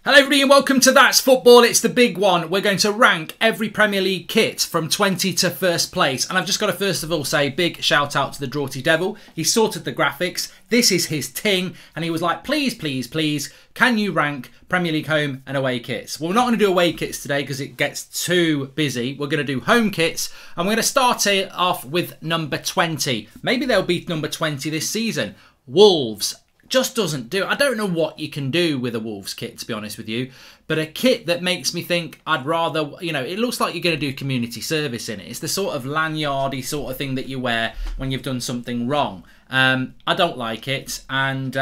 Hello everybody and welcome to That's Football. It's the big one. We're going to rank every Premier League kit from 20 to first place. And I've just got to first of all say big shout out to the Draughty Devil. He sorted the graphics. This is his ting. And he was like, please, please, please, can you rank Premier League home and away kits? Well, we're not going to do away kits today because it gets too busy. We're going to do home kits. And we're going to start it off with number 20. Maybe they'll be number 20 this season. Wolves. Just doesn't do. I don't know what you can do with a Wolves kit, to be honest with you, but a kit that makes me think I'd rather, you know, it looks like you're going to do community service in it. It's the sort of lanyardy sort of thing that you wear when you've done something wrong. I don't like it, and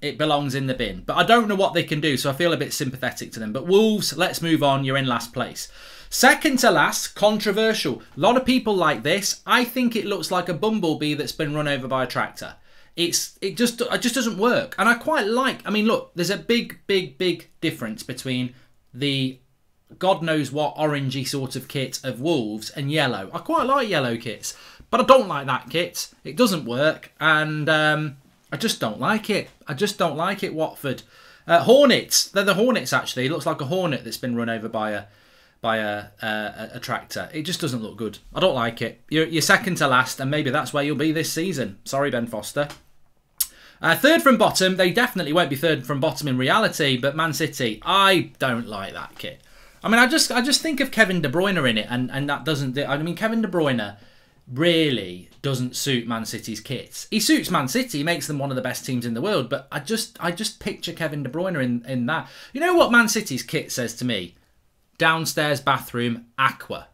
it belongs in the bin. But I don't know what they can do, so I feel a bit sympathetic to them. But Wolves, let's move on. You're in last place. Second to last, controversial. A lot of people like this. I think it looks like a bumblebee that's been run over by a tractor. It just doesn't work. And I quite like, I mean, look, there's a big difference between the God knows what orangey sort of kit of Wolves and yellow. I quite like yellow kits, but I don't like that kit. It doesn't work, and I just don't like it. I just don't like it, Watford. Hornets, they're the Hornets actually. It looks like a hornet that's been run over by a tractor. It just doesn't look good. I don't like it. You're second to last, and maybe that's where you'll be this season. Sorry, Ben Foster. Third from bottom, they definitely won't be third from bottom in reality, but Man City, I don't like that kit. I mean, I just think of Kevin De Bruyne in it, and that doesn't... I mean, Kevin De Bruyne really doesn't suit Man City's kits. He suits Man City, he makes them one of the best teams in the world, but I just picture Kevin De Bruyne in that. You know what Man City's kit says to me? Downstairs bathroom, aqua.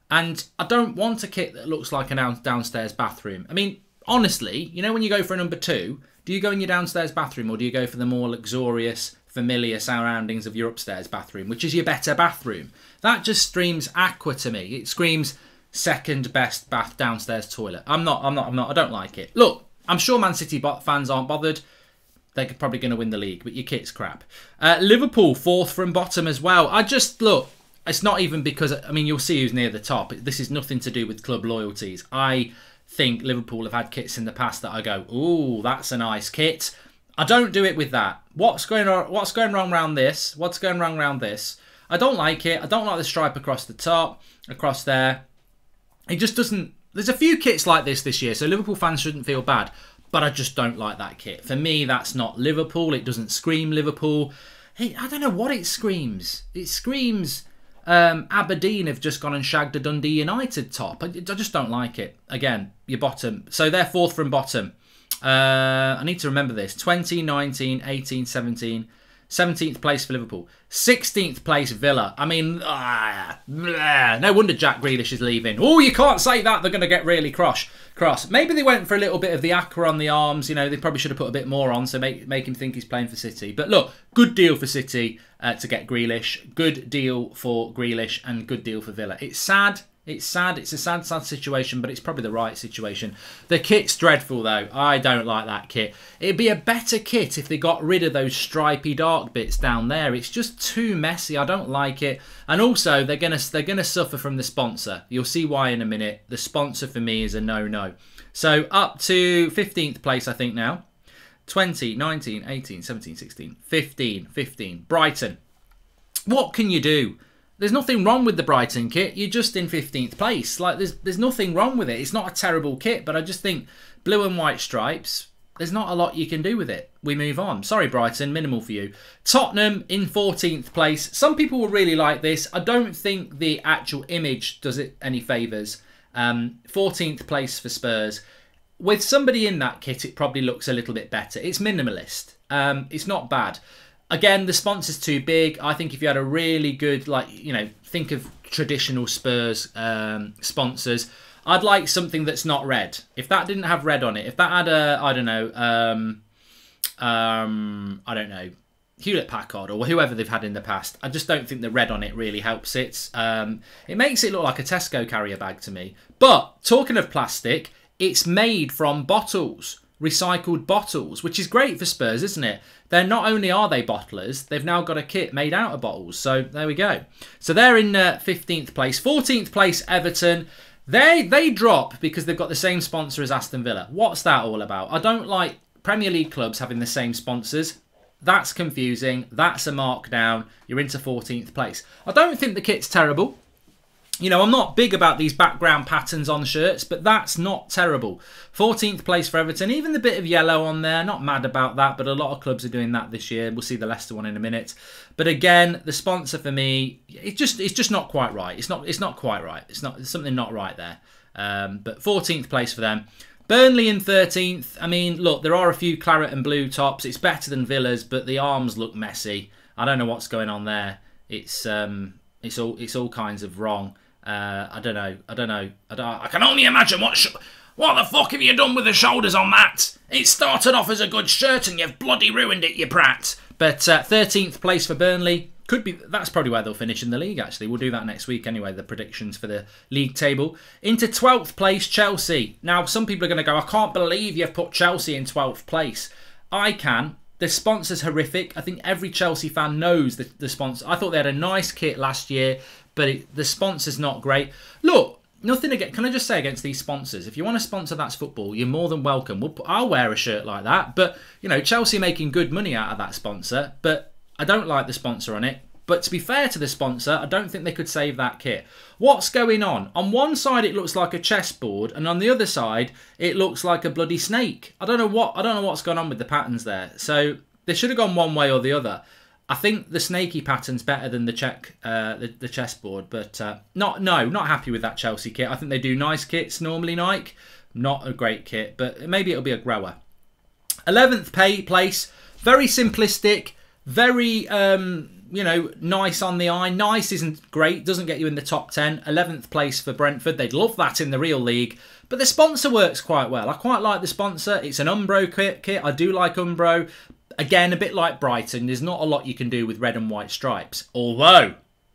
And I don't want a kit that looks like a downstairs bathroom. I mean, honestly, you know when you go for a number 2... do you go in your downstairs bathroom, or do you go for the more luxurious, familiar surroundings of your upstairs bathroom, which is your better bathroom? That just screams aqua to me. It screams second best downstairs toilet. I don't like it. Look, I'm sure Man City fans aren't bothered. They're probably going to win the league, but your kit's crap. Liverpool, fourth from bottom as well. Look, it's not even because, I mean, you'll see who's near the top. This is nothing to do with club loyalties. I think Liverpool have had kits in the past that I go, ooh, that's a nice kit. I don't do it with that. What's going wrong around this? What's going wrong around this? I don't like it. I don't like the stripe across the top, across there. It just doesn't... There's a few kits like this year, so Liverpool fans shouldn't feel bad, but I just don't like that kit. For me, that's not Liverpool. It doesn't scream Liverpool. Hey, I don't know what it screams. It screams... Aberdeen have just gone and shagged a Dundee United top. I just don't like it. Again, your bottom. So they're fourth from bottom. I need to remember this. 20, 19, 18, 17. 17th place for Liverpool. 16th place Villa. I mean, no wonder Jack Grealish is leaving. Oh, you can't say that. They're going to get really cross. Maybe they went for a little bit of the aqua on the arms. You know, they probably should have put a bit more on, so make him think he's playing for City. But look, good deal for City to get Grealish. Good deal for Grealish and good deal for Villa. It's sad. It's sad. It's a sad situation, but it's probably the right situation. The kit's dreadful, though. I don't like that kit. It'd be a better kit if they got rid of those stripy dark bits down there. It's just too messy. I don't like it. And also, they're gonna suffer from the sponsor. You'll see why in a minute. The sponsor for me is a no-no. So up to 15th place, I think now. 20, 19, 18, 17, 16, 15. Brighton. What can you do? There's nothing wrong with the Brighton kit. You're just in 15th place. Like, there's nothing wrong with it. It's not a terrible kit, but I just think blue and white stripes, there's not a lot you can do with it. We move on. Sorry, Brighton, minimal for you. Tottenham in 14th place. Some people will really like this. I don't think the actual image does it any favours. 14th place for Spurs. With somebody in that kit, it probably looks a little bit better. It's minimalist. It's not bad. Again, the sponsor's too big. I think if you had a really good, like, you know, think of traditional Spurs sponsors. I'd like something that's not red. If that didn't have red on it, if that had a, I don't know, Hewlett-Packard or whoever they've had in the past, I just don't think the red on it really helps it. It makes it look like a Tesco carrier bag to me. But talking of plastic, it's made from bottles. Recycled bottles, which is great for Spurs, isn't it? They're not only are they bottlers, they've now got a kit made out of bottles. So there we go. So they're in 15th place. 14th place, Everton. They drop because they've got the same sponsor as Aston Villa. What's that all about? I don't like Premier League clubs having the same sponsors. That's confusing. That's a markdown. You're into 14th place. I don't think the kit's terrible. You know, I'm not big about these background patterns on shirts, but that's not terrible. 14th place for Everton. Even the bit of yellow on there, not mad about that, but a lot of clubs are doing that this year. We'll see the Leicester one in a minute. But again, the sponsor for me, it's just not quite right. It's not quite right. There's something not right there. But 14th place for them. Burnley in 13th. I mean, look, there are a few claret and blue tops. It's better than Villa's, but the arms look messy. I don't know what's going on there. It's all kinds of wrong. I don't know. I can only imagine what the fuck have you done with the shoulders on that? It started off as a good shirt and you've bloody ruined it, you prat. But 13th place for Burnley. That's probably where they'll finish in the league, actually. We'll do that next week anyway, the predictions for the league table. Into 12th place, Chelsea. Now, some people are going to go, I can't believe you've put Chelsea in 12th place. I can. The sponsor's horrific. I think every Chelsea fan knows the sponsor. I thought they had a nice kit last year, but the sponsor's not great. Look, nothing against. Can I just say against these sponsors? If you want to sponsor That's Football, you're more than welcome. I'll wear a shirt like that. But, you know, Chelsea are making good money out of that sponsor, but I don't like the sponsor on it. But to be fair to the sponsor, I don't think they could save that kit. What's going on? On one side, it looks like a chessboard, and on the other side, it looks like a bloody snake. I don't know what's going on with the patterns there. So they should have gone one way or the other. I think the snaky pattern's better than the the chessboard, but not happy with that Chelsea kit. I think they do nice kits normally, Nike. Not a great kit, but maybe it'll be a grower. 11th place, very simplistic, very you know, nice on the eye. Nice isn't great, doesn't get you in the top 10. 11th place for Brentford. They'd love that in the real league. But the sponsor works quite well. I quite like the sponsor. It's an Umbro kit. I do like Umbro. Again, a bit like Brighton. There's not a lot you can do with red and white stripes. Although,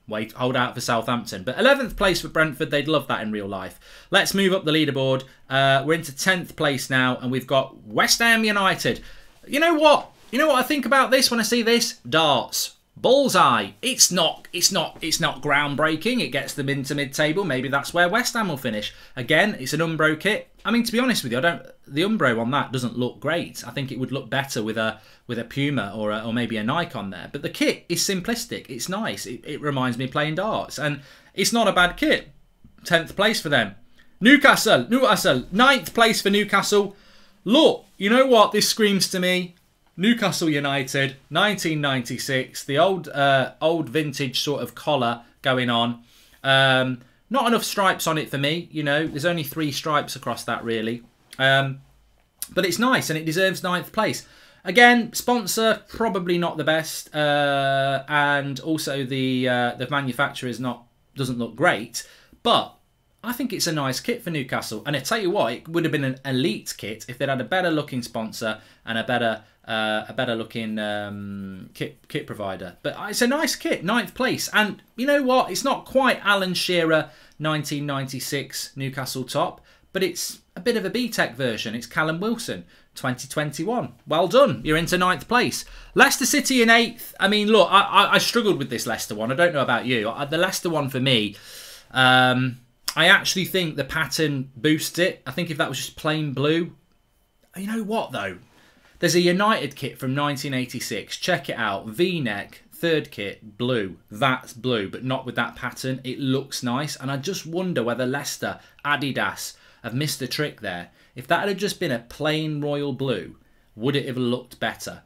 wait, hold out for Southampton. But 11th place for Brentford. They'd love that in real life. Let's move up the leaderboard. We're into 10th place now. And we've got West Ham United. You know what? You know what I think about this when I see this? Darts. Bullseye. It's not groundbreaking. It gets them into mid-table. Maybe that's where West Ham will finish. Again, it's an Umbro kit. I mean, to be honest with you, the Umbro on that doesn't look great. I think it would look better with a Puma or maybe a Nike on there. But the kit is simplistic. It's nice. It reminds me of playing darts, and it's not a bad kit. 10th place for them. Newcastle. 9th place for Newcastle. Look, you know what? This screams to me. Newcastle United, 1996, the old vintage sort of collar going on. Not enough stripes on it for me, you know. There's only 3 stripes across that, really. But it's nice, and it deserves 9th place. Again, sponsor, probably not the best. And also the manufacturer doesn't look great. But I think it's a nice kit for Newcastle. And I tell you what, it would have been an elite kit if they'd had a better looking sponsor and a better looking kit provider. But it's a nice kit, 9th place. And you know what? It's not quite Alan Shearer 1996 Newcastle top, but it's a bit of a BTEC version. It's Callum Wilson 2021. Well done. You're into 9th place. Leicester City in 8th. I mean, look, I struggled with this Leicester one. I don't know about you. The Leicester one for me, I actually think the pattern boosts it. I think if that was just plain blue, you know what though? There's a United kit from 1986. Check it out. V-neck, 3rd kit, blue. That's blue, but not with that pattern. It looks nice. And I just wonder whether Leicester, Adidas, have missed a trick there. If that had just been a plain royal blue, would it have looked better?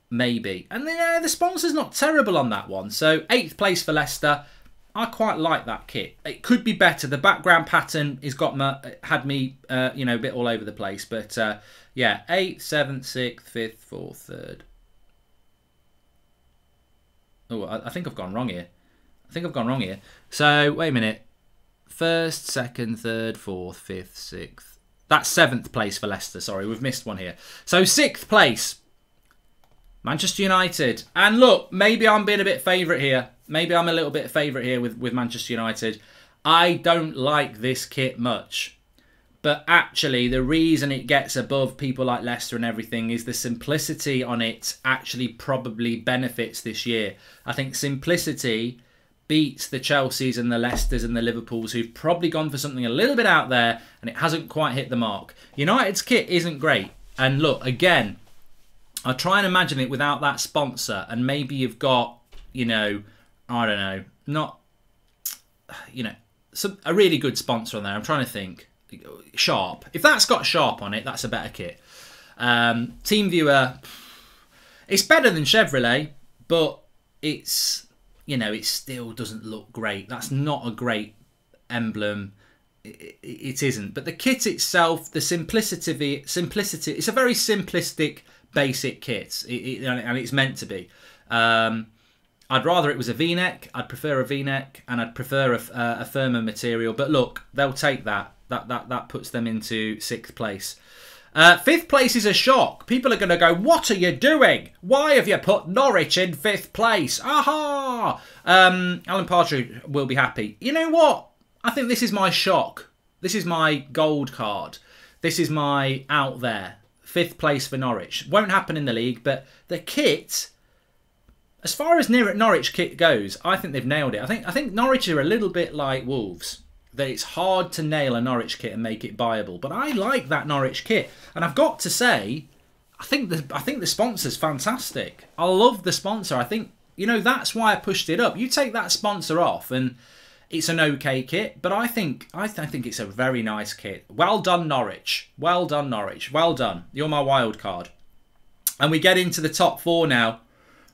Maybe. And the sponsor's not terrible on that one. So 8th place for Leicester. I quite like that kit. It could be better. The background pattern had me you know, a bit all over the place. But yeah, 8th, 7th, 6th, 5th, 4th, 3rd. Oh, I think I've gone wrong here. So wait a minute. 1st, 2nd, 3rd, 4th, 5th, 6th. That's 7th place for Leicester. Sorry, we've missed one here. So 6th place, Manchester United. And look, maybe I'm being a bit favourite here. Maybe I'm a little bit favourite here with Manchester United. I don't like this kit much. But actually, the reason it gets above people like Leicester and everything is the simplicity on it actually probably benefits this year. I think simplicity beats the Chelseas and the Leicesters and the Liverpools who've probably gone for something a little bit out there and it hasn't quite hit the mark. United's kit isn't great. And look, again, I try and imagine it without that sponsor, and maybe you've got, you know, I don't know, not, you know, a really good sponsor on there. I'm trying to think. Sharp. If that's got Sharp on it, that's a better kit. TeamViewer, it's better than Chevrolet, but it's, you know, it still doesn't look great. That's not a great emblem. It isn't. But the kit itself, the simplicity, it's a very simplistic, basic kit, and it's meant to be. I'd rather it was a V-neck. I'd prefer a V-neck, and I'd prefer a firmer material. But look, they'll take that. That puts them into 6th place. 5th place is a shock. People are going to go, what are you doing? Why have you put Norwich in 5th place? Aha! Alan Partridge will be happy. You know what? I think this is my shock. This is my gold card. This is my out there. 5th place for Norwich. Won't happen in the league, but the kit, as far as Norwich kit goes, I think they've nailed it. I think Norwich are a little bit like Wolves. That it's hard to nail a Norwich kit and make it buyable. But I like that Norwich kit. And I've got to say, I think the sponsor's fantastic. I love the sponsor. I think, you know, that's why I pushed it up. You take that sponsor off and it's an okay kit, but I think it's a very nice kit. Well done, Norwich. Well done, Norwich. Well done. You're my wild card. And we get into the top 4 now.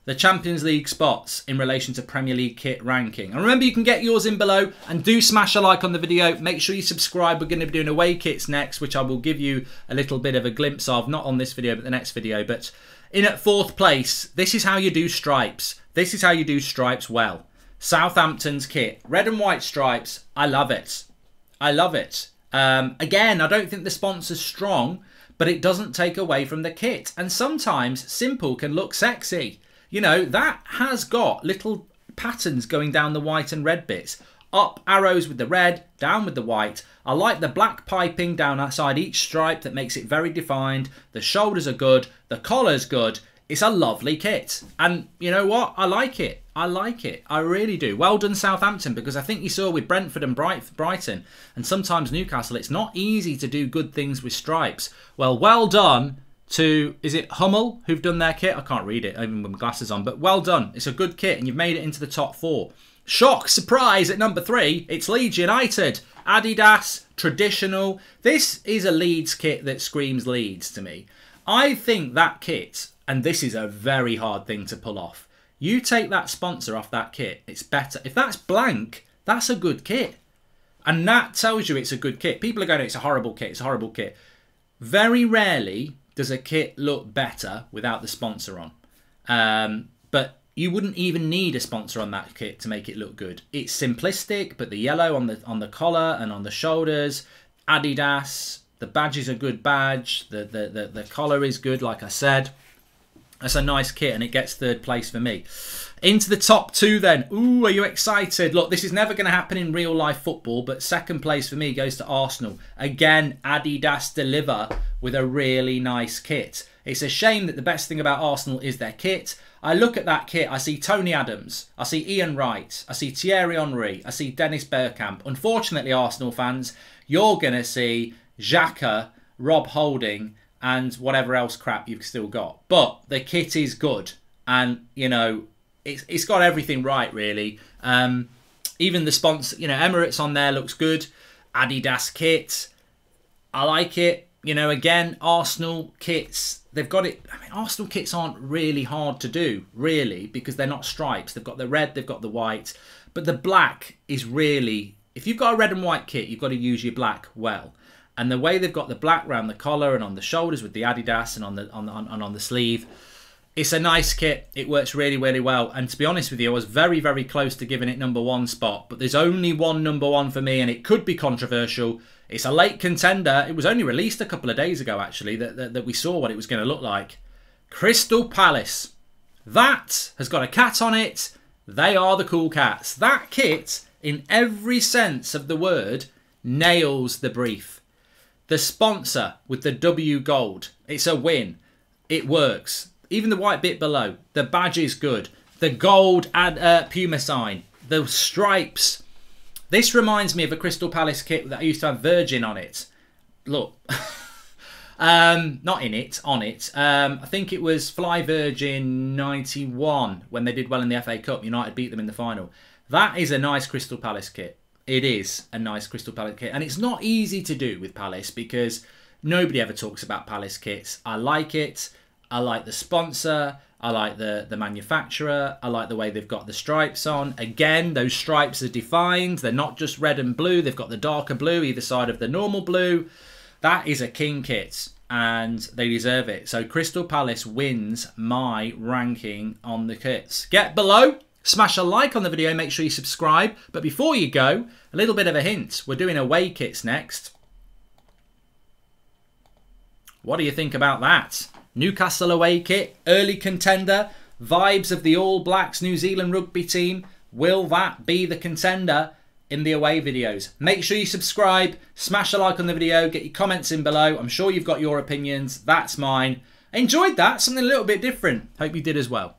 The Champions League spots in relation to Premier League kit ranking. And remember, you can get yours in below, and do smash a like on the video. Make sure you subscribe. We're going to be doing away kits next, which I will give you a little bit of a glimpse of, not on this video, but the next video. But in at 4th place, this is how you do stripes. This is how you do stripes well. Southampton's kit, red and white stripes. I love it. I love it. Again, I don't think the sponsor's strong, but it doesn't take away from the kit. And sometimes simple can look sexy. You know, that has got little patterns going down the white and red bits. Up arrows with the red, down with the white. I like the black piping down outside each stripe that makes it very defined. The shoulders are good. The collar's good. It's a lovely kit. And you know what? I like it. I like it. I really do. Well done, Southampton, because I think you saw with Brentford and Brighton, and sometimes Newcastle, it's not easy to do good things with stripes. Well done to, is it Hummel, who've done their kit? I can't read it, even with my glasses on, but well done. It's a good kit, and you've made it into the top 4. Shock, surprise, at number 3, it's Leeds United. Adidas, traditional. This is a Leeds kit that screams Leeds to me. I think that kit, and this is a very hard thing to pull off, you take that sponsor off that kit, it's better. If that's blank, that's a good kit. And that tells you it's a good kit. People are going, it's a horrible kit, it's a horrible kit. Very rarely does a kit look better without the sponsor on. But you wouldn't even need a sponsor on that kit to make it look good. It's simplistic, but the yellow on the collar and on the shoulders, Adidas, the badge is a good badge, the collar is good, like I said. That's a nice kit, and it gets 3rd place for me. Into the top 2 then. Ooh, are you excited? Look, this is never going to happen in real life football, but 2nd place for me goes to Arsenal. Again, Adidas deliver with a really nice kit. It's a shame that the best thing about Arsenal is their kit. I look at that kit, I see Tony Adams, I see Ian Wright, I see Thierry Henry, I see Dennis Bergkamp. Unfortunately, Arsenal fans, you're going to see Xhaka, Rob Holding, and whatever else crap you've still got. But the kit is good, and, you know, it's got everything right, really. Even the sponsor, you know, Emirates on there looks good. Adidas kit, I like it. You know, again, Arsenal kits, they've got it. I mean, Arsenal kits aren't really hard to do, really, because they're not stripes. They've got the red, they've got the white. But the black is really, if you've got a red and white kit, you've got to use your black well. And the way they've got the black around the collar and on the shoulders with the Adidas and on the sleeve, it's a nice kit. It works really, really well. And to be honest with you, I was very, very close to giving it number 1 spot. But there's only one number 1 for me, and it could be controversial. It's a late contender. It was only released a couple of days ago, actually, that we saw what it was going to look like. Crystal Palace. That has got a cat on it. They are the cool cats. That kit, in every sense of the word, nails the brief. The sponsor with the W gold. It's a win. It works. Even the white bit below. The badge is good. The gold Puma sign. The stripes. This reminds me of a Crystal Palace kit that I used to have Virgin on it. Look. Not in it, on it. I think it was Fly Virgin 91 when they did well in the FA Cup. United beat them in the final. That is a nice Crystal Palace kit. It is a nice Crystal Palace kit. And it's not easy to do with Palace because nobody ever talks about Palace kits. I like it. I like the sponsor. I like the manufacturer. I like the way they've got the stripes on. Again, those stripes are defined. They're not just red and blue. They've got the darker blue either side of the normal blue. That is a king kit and they deserve it. So Crystal Palace wins my ranking on the kits. Get below. Smash a like on the video, make sure you subscribe. But before you go, a little bit of a hint. We're doing away kits next. What do you think about that? Newcastle away kit, early contender, vibes of the All Blacks New Zealand rugby team. Will that be the contender in the away videos? Make sure you subscribe, smash a like on the video, get your comments in below. I'm sure you've got your opinions. That's mine. Enjoyed that, something a little bit different. Hope you did as well.